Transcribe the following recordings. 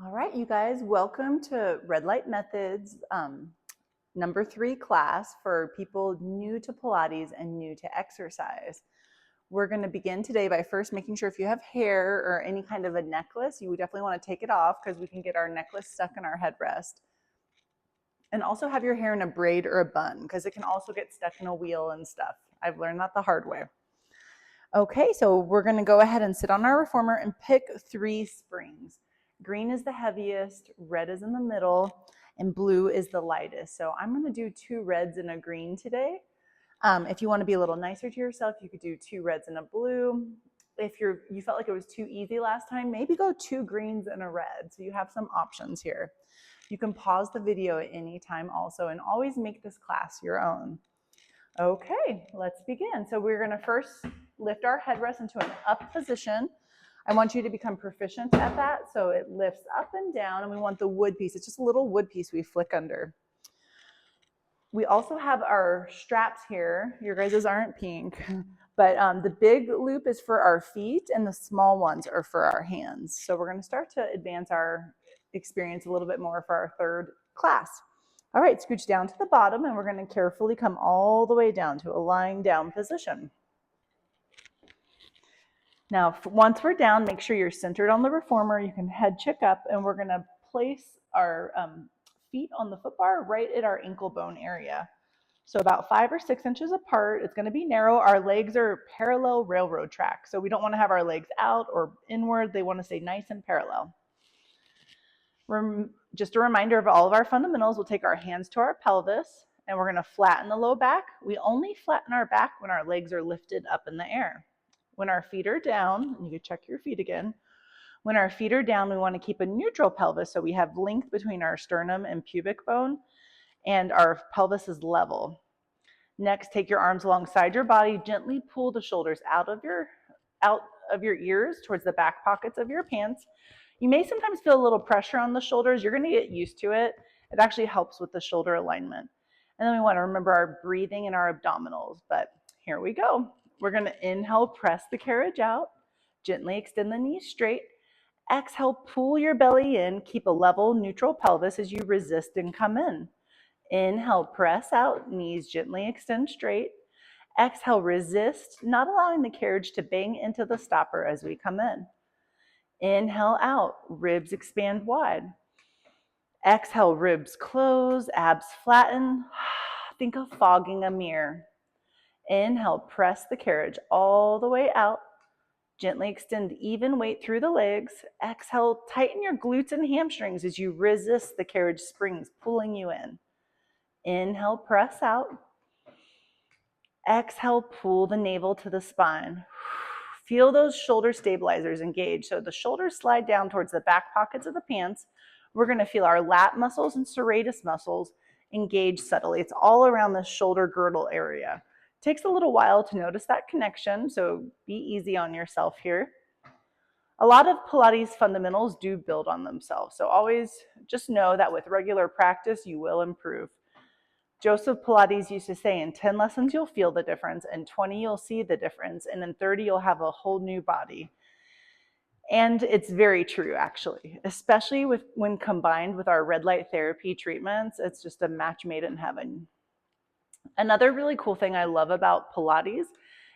All right, you guys, welcome to Red Light Methods number 3 class for people new to Pilates and new to exercise. We're going to begin today by first making sure if you have hair or any kind of a necklace, you definitely want to take it off because we can get our necklace stuck in our headrest. And also have your hair in a braid or a bun because it can also get stuck in a wheel and stuff. I've learned that the hard way. Okay, so we're going to go ahead and sit on our reformer and pick 3 springs. Green is the heaviest, red is in the middle, and blue is the lightest. So I'm going to do 2 reds and a green today. If you want to be a little nicer to yourself, you could do 2 reds and a blue. If you felt like it was too easy last time, maybe go 2 greens and a red. So you have some options here. You can pause the video at any time also, and always make this class your own. Okay, let's begin. So we're going to first lift our headrest into an up position. I want you to become proficient at that. So it lifts up and down, and we want the wood piece. It's just a little wood piece we flick under. We also have our straps here. Your guys's aren't pink, but the big loop is for our feet and the small ones are for our hands. So we're going to start to advance our experience a little bit more for our 3rd class. All right, scooch down to the bottom, and we're going to carefully come all the way down to a lying down position. Now, once we're down, make sure you're centered on the reformer. You can head check up, and we're going to place our feet on the foot bar right at our ankle bone area. So about 5 or 6 inches apart. It's going to be narrow. Our legs are parallel railroad track. So we don't want to have our legs out or inward. They want to stay nice and parallel. Just a reminder of all of our fundamentals. We'll take our hands to our pelvis, and we're going to flatten the low back. We only flatten our back when our legs are lifted up in the air. When our feet are down, and you can check your feet again. When our feet are down, we want to keep a neutral pelvis so we have length between our sternum and pubic bone, and our pelvis is level. Next, take your arms alongside your body. Gently pull the shoulders out of your ears towards the back pockets of your pants. You may sometimes feel a little pressure on the shoulders. You're going to get used to it. It actually helps with the shoulder alignment. And then we want to remember our breathing and our abdominals. But here we go. We're going to inhale, press the carriage out. Gently extend the knees straight. Exhale, pull your belly in. Keep a level, neutral pelvis as you resist and come in. Inhale, press out. Knees gently extend straight. Exhale, resist, not allowing the carriage to bang into the stopper as we come in. Inhale out, ribs expand wide. Exhale, ribs close, abs flatten. Think of fogging a mirror. Inhale, press the carriage all the way out. Gently extend even weight through the legs. Exhale, tighten your glutes and hamstrings as you resist the carriage springs pulling you in. Inhale, press out. Exhale, pull the navel to the spine. Feel those shoulder stabilizers engage. So the shoulders slide down towards the back pockets of the pants. We're going to feel our lat muscles and serratus muscles engage subtly. It's all around the shoulder girdle area. It takes a little while to notice that connection, so be easy on yourself here. A lot of Pilates fundamentals do build on themselves, so always just know that with regular practice, you will improve. Joseph Pilates used to say, in 10 lessons, you'll feel the difference. In 20, you'll see the difference. And in 30, you'll have a whole new body. And it's very true, actually, especially when combined with our red light therapy treatments. It's just a match made in heaven. Another really cool thing I love about Pilates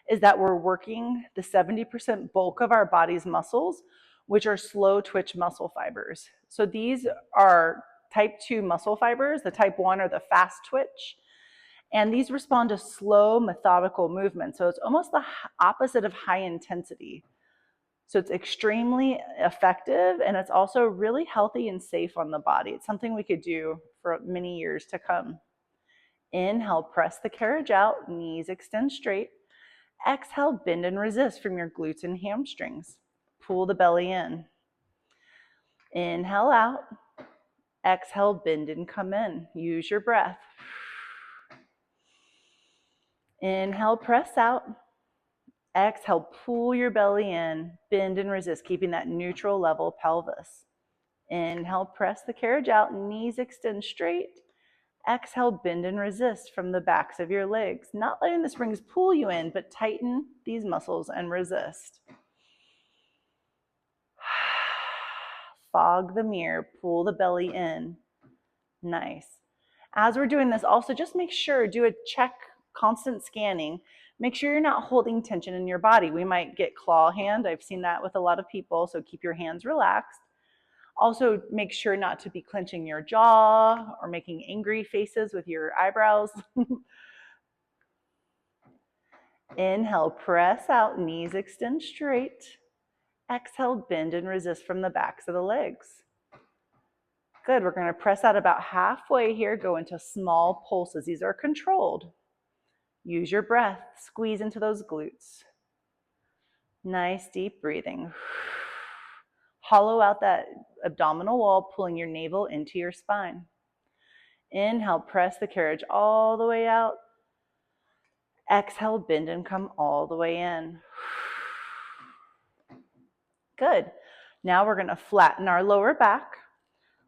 is that we're working the 70% bulk of our body's muscles, which are slow twitch muscle fibers. So these are type 2 muscle fibers. The type 1 are the fast twitch. And these respond to slow, methodical movement. So it's almost the opposite of high intensity. So it's extremely effective, and it's also really healthy and safe on the body. It's something we could do for many years to come. Inhale, press the carriage out, knees extend straight. Exhale, bend and resist from your glutes and hamstrings. Pull the belly in. Inhale out. Exhale, bend and come in. Use your breath. Inhale, press out. Exhale, pull your belly in, bend and resist, keeping that neutral level pelvis. Inhale, press the carriage out, knees extend straight. Exhale, bend and resist from the backs of your legs, not letting the springs pull you in, but tighten these muscles and resist. fog the mirror, pull the belly in. Nice. As we're doing this, also just make sure, do a check, constant scanning. Make sure you're not holding tension in your body. We might get claw hand. I've seen that with a lot of people, so keep your hands relaxed. Also, make sure not to be clenching your jaw or making angry faces with your eyebrows. Inhale, press out, knees extend straight. Exhale, bend and resist from the backs of the legs. Good, we're going to press out about halfway here, go into small pulses. These are controlled. Use your breath, squeeze into those glutes. Nice deep breathing. Hollow out that abdominal wall, pulling your navel into your spine. Inhale, press the carriage all the way out. Exhale, bend and come all the way in. Good. Now we're going to flatten our lower back,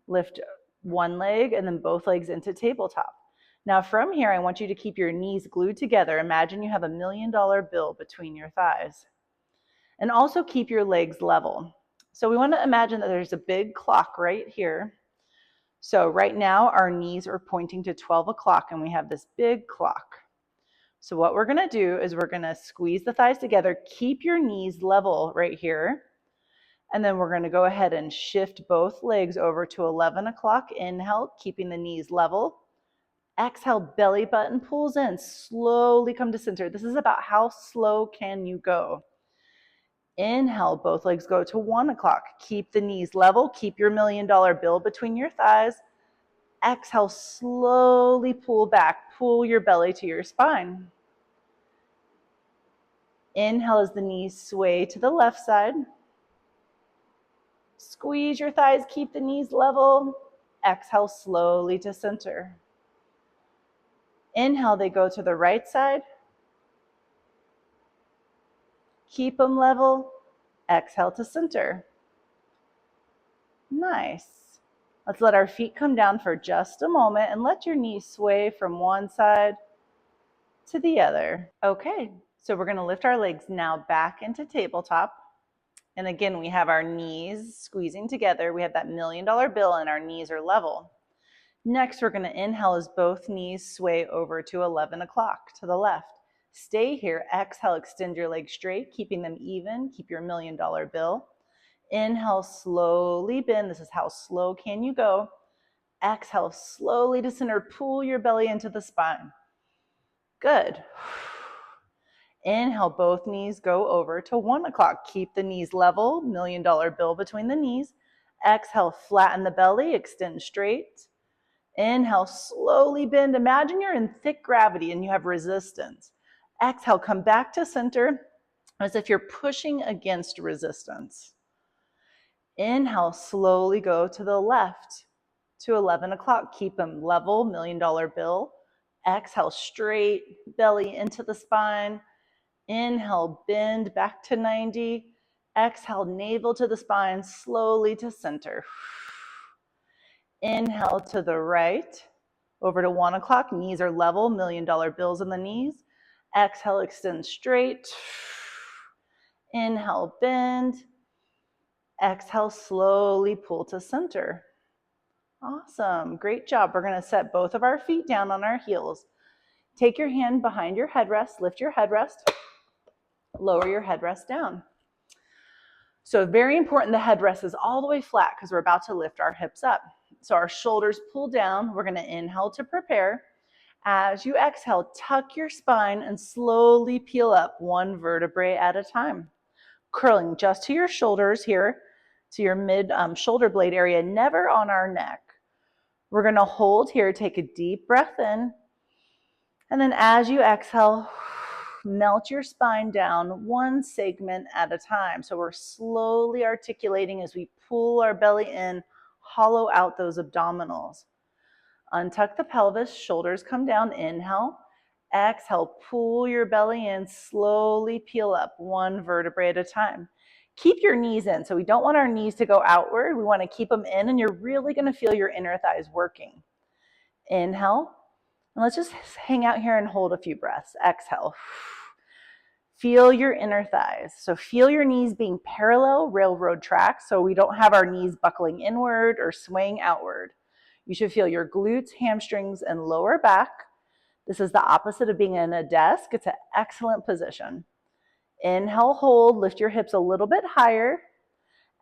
lift one leg and then both legs into tabletop. Now from here, I want you to keep your knees glued together. Imagine you have $1 million bill between your thighs. And also keep your legs level. So we want to imagine that there's a big clock right here. So right now our knees are pointing to 12 o'clock and we have this big clock. So what we're going to do is we're going to squeeze the thighs together, keep your knees level right here. And then we're going to go ahead and shift both legs over to 11 o'clock. Inhale, keeping the knees level. Exhale, belly button pulls in. Slowly come to center. This is about how slow can you go. Inhale, both legs go to 1 o'clock. Keep the knees level. Keep your $1 million bill between your thighs. Exhale, slowly pull back. Pull your belly to your spine. Inhale as the knees sway to the left side. Squeeze your thighs, keep the knees level. Exhale slowly to center. Inhale, they go to the right side. Keep them level. Exhale to center. Nice. Let's let our feet come down for just a moment and let your knees sway from one side to the other. Okay, so we're going to lift our legs now back into tabletop. And again, we have our knees squeezing together. We have that $1 million bill and our knees are level. Next, we're going to inhale as both knees sway over to 11 o'clock to the left. Stay here. Exhale, extend your legs straight, keeping them even. Keep your $1 million bill. Inhale, slowly bend. This is how slow can you go. Exhale, slowly to center. Pull your belly into the spine. Good. Inhale, both knees go over to 1 o'clock. Keep the knees level, $1 million bill between the knees. Exhale, flatten the belly, extend straight. Inhale, slowly bend. Imagine you're in thick gravity and you have resistance. Exhale, come back to center as if you're pushing against resistance. Inhale, slowly go to the left to 11 o'clock. Keep them level, $1 million bill. Exhale, straight belly into the spine. Inhale, bend back to 90. Exhale, navel to the spine, slowly to center. Inhale to the right, over to 1 o'clock. Knees are level, $1 million bills in the knees. Exhale, extend straight. Inhale, bend. Exhale, slowly pull to center. Awesome, great job. We're going to set both of our feet down on our heels. Take your hand behind your headrest, lift your headrest, lower your headrest down. So very important, the headrest is all the way flat because we're about to lift our hips up. So our shoulders pull down. We're going to inhale to prepare. As you exhale, tuck your spine and slowly peel up one vertebrae at a time. Curling just to your shoulders here, to your mid shoulder blade area, never on our neck. We're going to hold here, take a deep breath in. And then as you exhale, melt your spine down one segment at a time. So we're slowly articulating as we pull our belly in, hollow out those abdominals. Untuck the pelvis, shoulders come down, inhale. Exhale, pull your belly in, slowly peel up one vertebrae at a time. Keep your knees in. So we don't want our knees to go outward. We want to keep them in, and you're really going to feel your inner thighs working. Inhale. And let's just hang out here and hold a few breaths. Exhale. Feel your inner thighs. So feel your knees being parallel railroad tracks so we don't have our knees buckling inward or swaying outward. You should feel your glutes, hamstrings, and lower back. This is the opposite of being in a desk. It's an excellent position. Inhale, hold, lift your hips a little bit higher.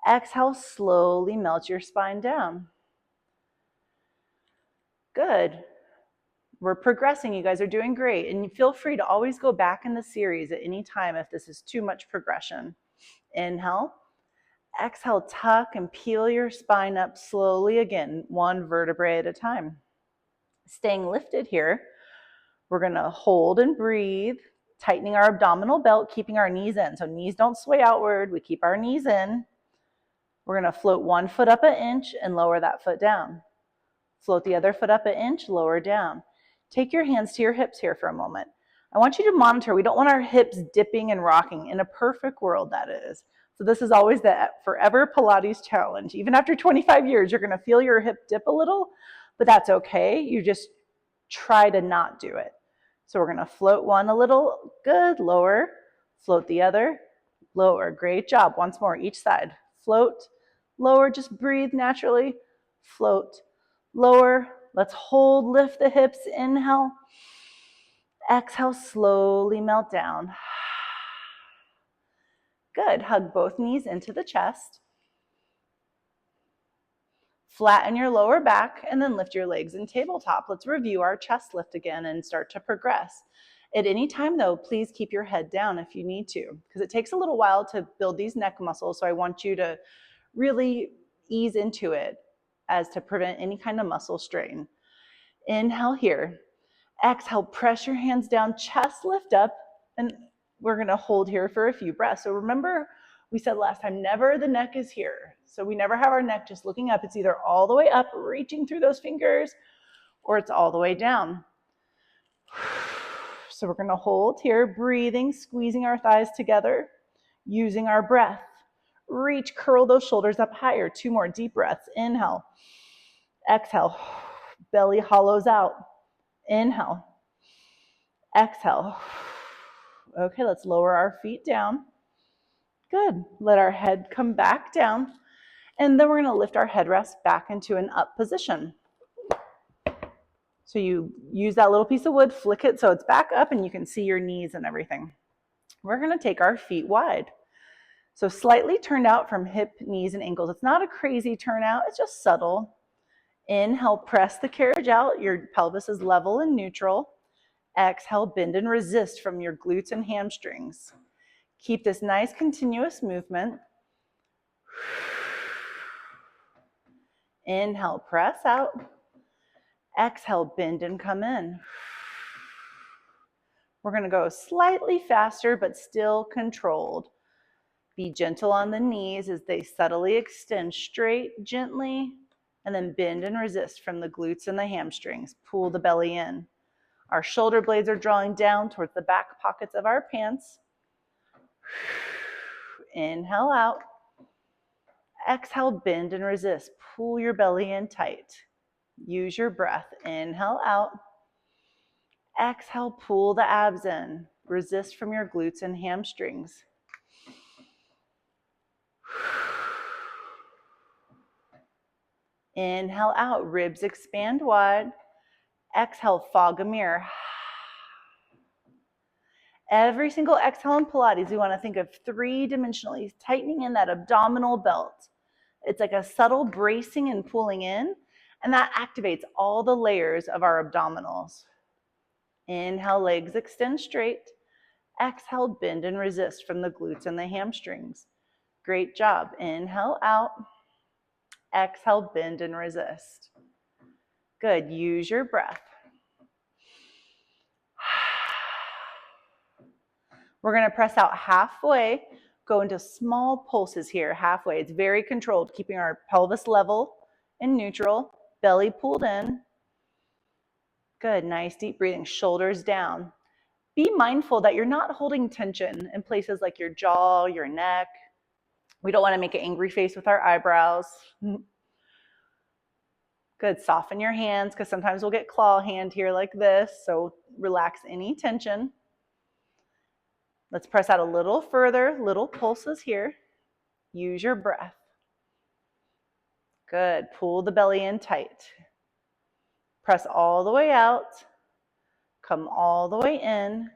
Exhale, slowly melt your spine down. Good. We're progressing. You guys are doing great. And feel free to always go back in the series at any time if this is too much progression. Inhale. Exhale, tuck and peel your spine up slowly again, one vertebrae at a time. Staying lifted here, we're going to hold and breathe, tightening our abdominal belt, keeping our knees in. So knees don't sway outward. We keep our knees in. We're going to float one foot up an inch and lower that foot down. Float the other foot up an inch, lower down. Take your hands to your hips here for a moment. I want you to monitor. We don't want our hips dipping and rocking. In a perfect world, that is. So this is always the forever Pilates challenge. Even after 25 years, you're going to feel your hip dip a little, but that's okay. You just try to not do it. So we're going to float one a little, good, lower. Float the other, lower. Great job. Once more, each side. Float, lower, just breathe naturally. Float, lower. Let's hold, lift the hips, inhale. Exhale, slowly melt down. Good, hug both knees into the chest. Flatten your lower back and then lift your legs in tabletop. Let's review our chest lift again and start to progress. At any time though, please keep your head down if you need to, because it takes a little while to build these neck muscles. So I want you to really ease into it as to prevent any kind of muscle strain. Inhale here. Exhale, press your hands down, chest lift up, and we're going to hold here for a few breaths. So remember, we said last time, never the neck is here. So we never have our neck just looking up. It's either all the way up, reaching through those fingers, or it's all the way down. So we're going to hold here, breathing, squeezing our thighs together, using our breath. Reach, curl those shoulders up higher. 2 more deep breaths. Inhale. Exhale. Belly hollows out. Inhale. Exhale. Okay, let's lower our feet down. Good. Let our head come back down. And then we're going to lift our headrest back into an up position. So you use that little piece of wood, flick it so it's back up and you can see your knees and everything. We're going to take our feet wide. So slightly turned out from hip, knees, and ankles. It's not a crazy turnout. It's just subtle. Inhale, press the carriage out. Your pelvis is level and neutral. Exhale, bend and resist from your glutes and hamstrings. Keep this nice continuous movement. Inhale, press out. Exhale, bend and come in. We're going to go slightly faster, but still controlled. Be gentle on the knees as they subtly extend straight, gently, and then bend and resist from the glutes and the hamstrings. Pull the belly in. Our shoulder blades are drawing down towards the back pockets of our pants. Inhale out. Exhale, bend and resist. Pull your belly in tight. Use your breath. Inhale out. Exhale, pull the abs in. Resist from your glutes and hamstrings. Inhale out, ribs expand wide. Exhale, fog a mirror. Every single exhale in Pilates, we want to think of 3-dimensionally, tightening in that abdominal belt. It's like a subtle bracing and pulling in, and that activates all the layers of our abdominals. Inhale, legs extend straight. Exhale, bend and resist from the glutes and the hamstrings. Great job. Inhale out. Exhale, bend and resist. Good. Use your breath. We're going to press out halfway, go into small pulses here, halfway. It's very controlled, keeping our pelvis level and neutral, belly pulled in. Good. Nice deep breathing, shoulders down. Be mindful that you're not holding tension in places like your jaw, your neck. We don't want to make an angry face with our eyebrows. Good. Soften your hands because sometimes we'll get claw hand here like this. So relax any tension. Let's press out a little further, little pulses here. Use your breath. Good. Pull the belly in tight. Press all the way out. Come all the way in.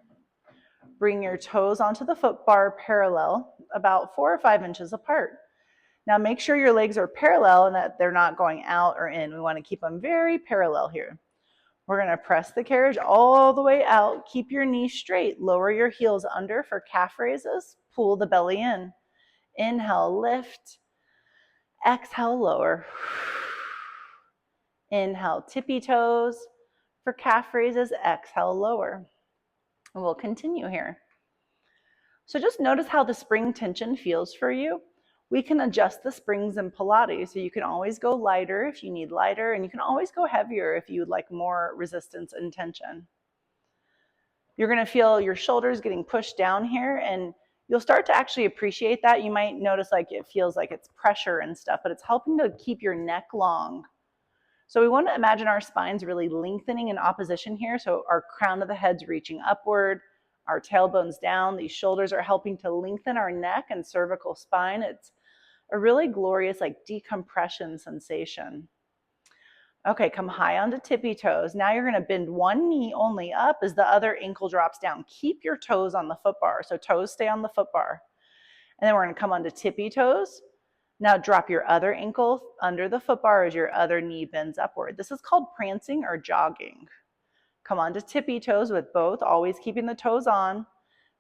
Bring your toes onto the foot bar parallel, about 4 or 5 inches apart. Now make sure your legs are parallel and that they're not going out or in. We want to keep them very parallel here. We're going to press the carriage all the way out. Keep your knees straight. Lower your heels under for calf raises. Pull the belly in. Inhale, lift. Exhale, lower. Inhale, tippy toes for calf raises. Exhale, lower. And we'll continue here. So just notice how the spring tension feels for you. We can adjust the springs in Pilates, so you can always go lighter if you need lighter, and you can always go heavier if you would like more resistance and tension. You're going to feel your shoulders getting pushed down here, and you'll start to actually appreciate that. You might notice like it feels like it's pressure and stuff, but it's helping to keep your neck long. So we want to imagine our spines really lengthening in opposition here, so our crown of the head's reaching upward, our tailbone's down. These shoulders are helping to lengthen our neck and cervical spine. It's a really glorious like decompression sensation. Okay, come high onto tippy toes. Now you're going to bend one knee only up as the other ankle drops down. Keep your toes on the foot bar, so toes stay on the foot bar. And then we're going to come onto tippy toes. Now drop your other ankle under the foot bar as your other knee bends upward. This is called prancing or jogging. Come onto tippy toes with both, always keeping the toes on.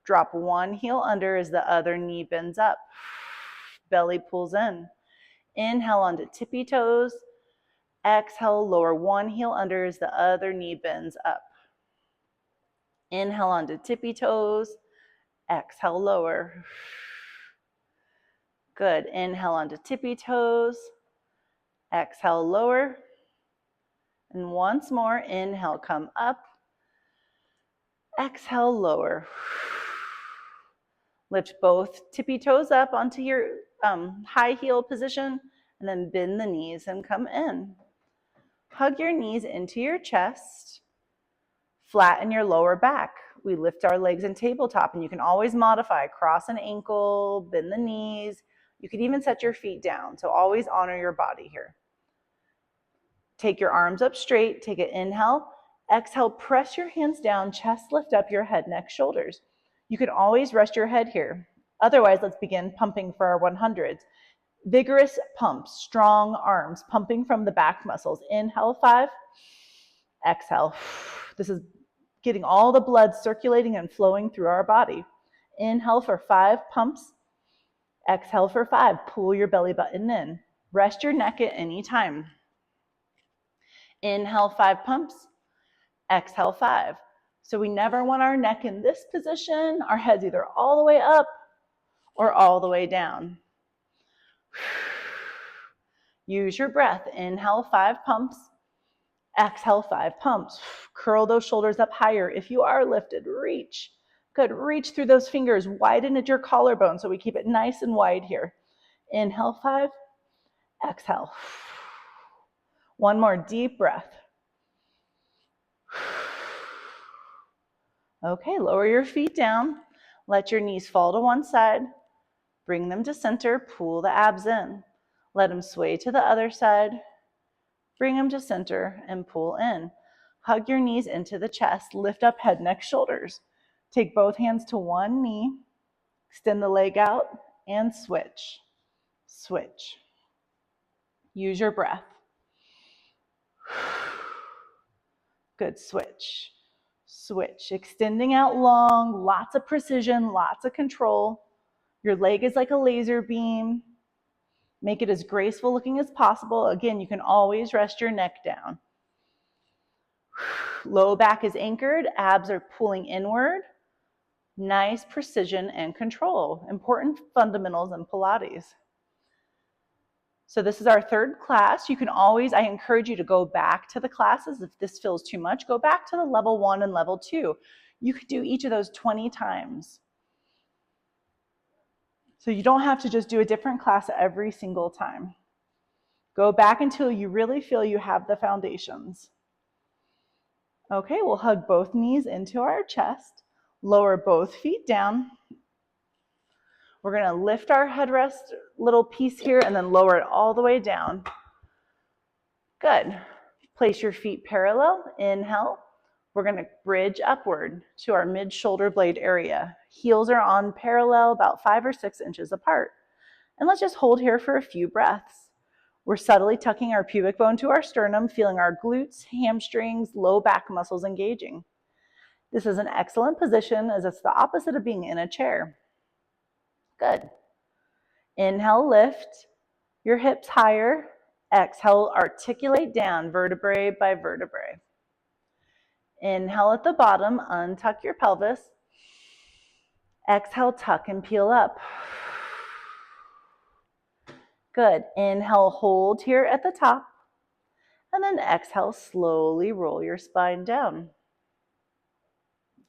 Drop one heel under as the other knee bends up. Belly pulls in. Inhale onto tippy toes. Exhale, lower one heel under as the other knee bends up. Inhale onto tippy toes. Exhale, lower. Good. Inhale onto tippy toes. Exhale, lower. And once more, inhale, come up. Exhale, lower. Lift both tippy toes up onto your high heel position, and then bend the knees and come in. Hug your knees into your chest. Flatten your lower back. We lift our legs in tabletop, and you can always modify. Cross an ankle, bend the knees. You could even set your feet down, so always honor your body here. Take your arms up straight. Take an inhale. Exhale, press your hands down, chest lift up, your head, neck, shoulders. You can always rest your head here. Otherwise, let's begin pumping for our 100s. Vigorous pumps, strong arms, pumping from the back muscles. Inhale, 5. Exhale. This is getting all the blood circulating and flowing through our body. Inhale for 5 pumps. Exhale for 5. Pull your belly button in. Rest your neck at any time. Inhale, 5 pumps. Exhale, 5. So we never want our neck in this position. Our head's either all the way up or all the way down. Use your breath. Inhale, 5 pumps. Exhale, 5 pumps. Curl those shoulders up higher. If you are lifted, reach. Good. Reach through those fingers. Widen at your collarbone so we keep it nice and wide here. Inhale, 5. Exhale. One more deep breath. Okay, lower your feet down. Let your knees fall to one side. Bring them to center. Pull the abs in. Let them sway to the other side. Bring them to center and pull in. Hug your knees into the chest. Lift up head, neck, shoulders. Take both hands to one knee. Extend the leg out and switch. Switch. Use your breath. Good. Switch. Switch. Extending out long, lots of precision, lots of control. Your leg is like a laser beam. Make it as graceful looking as possible. Again, you can always rest your neck down. Low back is anchored. Abs are pulling inward. Nice precision and control. Important fundamentals in Pilates. So this is our 3rd class. You can always, I encourage you to go back to the classes. If this feels too much, go back to the level 1 and level 2. You could do each of those 20 times. So you don't have to just do a different class every single time. Go back until you really feel you have the foundations. Okay, we'll hug both knees into our chest. Lower both feet down. We're gonna lift our headrest little piece here and then lower it all the way down. Good. Place your feet parallel. Inhale. We're gonna bridge upward to our mid-shoulder blade area. Heels are on parallel, about 5 or 6 inches apart. And let's just hold here for a few breaths. We're subtly tucking our pubic bone to our sternum, feeling our glutes, hamstrings, low back muscles engaging. This is an excellent position as it's the opposite of being in a chair. Good. Inhale, lift your hips higher. Exhale, articulate down vertebrae by vertebrae. Inhale at the bottom, untuck your pelvis. Exhale, tuck and peel up. Good. Inhale, hold here at the top. And then exhale, slowly roll your spine down.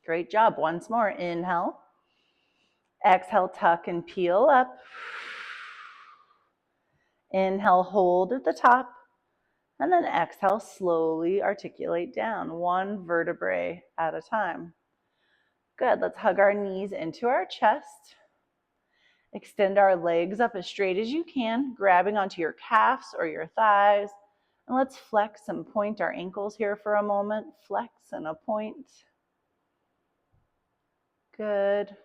Great job. Once more. Inhale. Exhale, tuck and peel up. Inhale, hold at the top. And then exhale, slowly articulate down, one vertebrae at a time. Good. Let's hug our knees into our chest. Extend our legs up as straight as you can, grabbing onto your calves or your thighs. And let's flex and point our ankles here for a moment. Flex and a point. Good.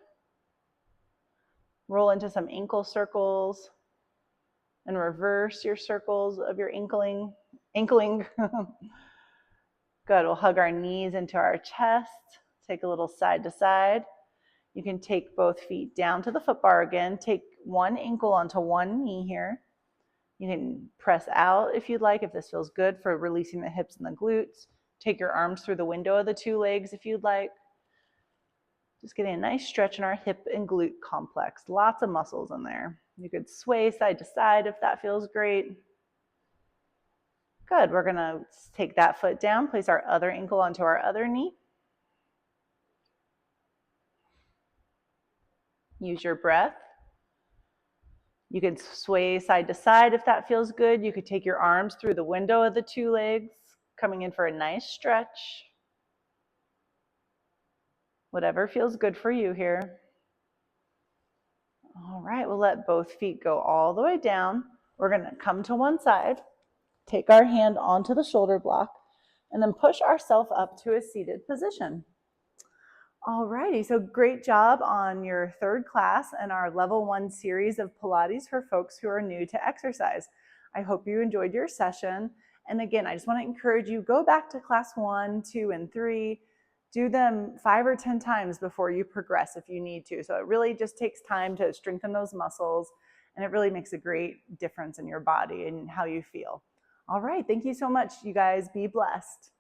Roll into some ankle circles and reverse your circles of your ankling. Good. We'll hug our knees into our chest. Take a little side to side. You can take both feet down to the foot bar again. Take one ankle onto one knee here. You can press out if you'd like, if this feels good for releasing the hips and the glutes. Take your arms through the window of the two legs if you'd like. Just getting a nice stretch in our hip and glute complex. Lots of muscles in there. You could sway side to side if that feels great. Good. We're going to take that foot down, place our other ankle onto our other knee. Use your breath. You can sway side to side if that feels good. You could take your arms through the window of the two legs, coming in for a nice stretch. Whatever feels good for you here. All right, we'll let both feet go all the way down. We're going to come to one side, take our hand onto the shoulder block, and then push ourselves up to a seated position. All righty, so great job on your third class and our level 1 series of Pilates for folks who are new to exercise. I hope you enjoyed your session. And again, I just want to encourage you, go back to class 1, 2, and 3. Do them 5 or 10 times before you progress if you need to. So it really just takes time to strengthen those muscles, and it really makes a great difference in your body and how you feel. All right, thank you so much, you guys. Be blessed.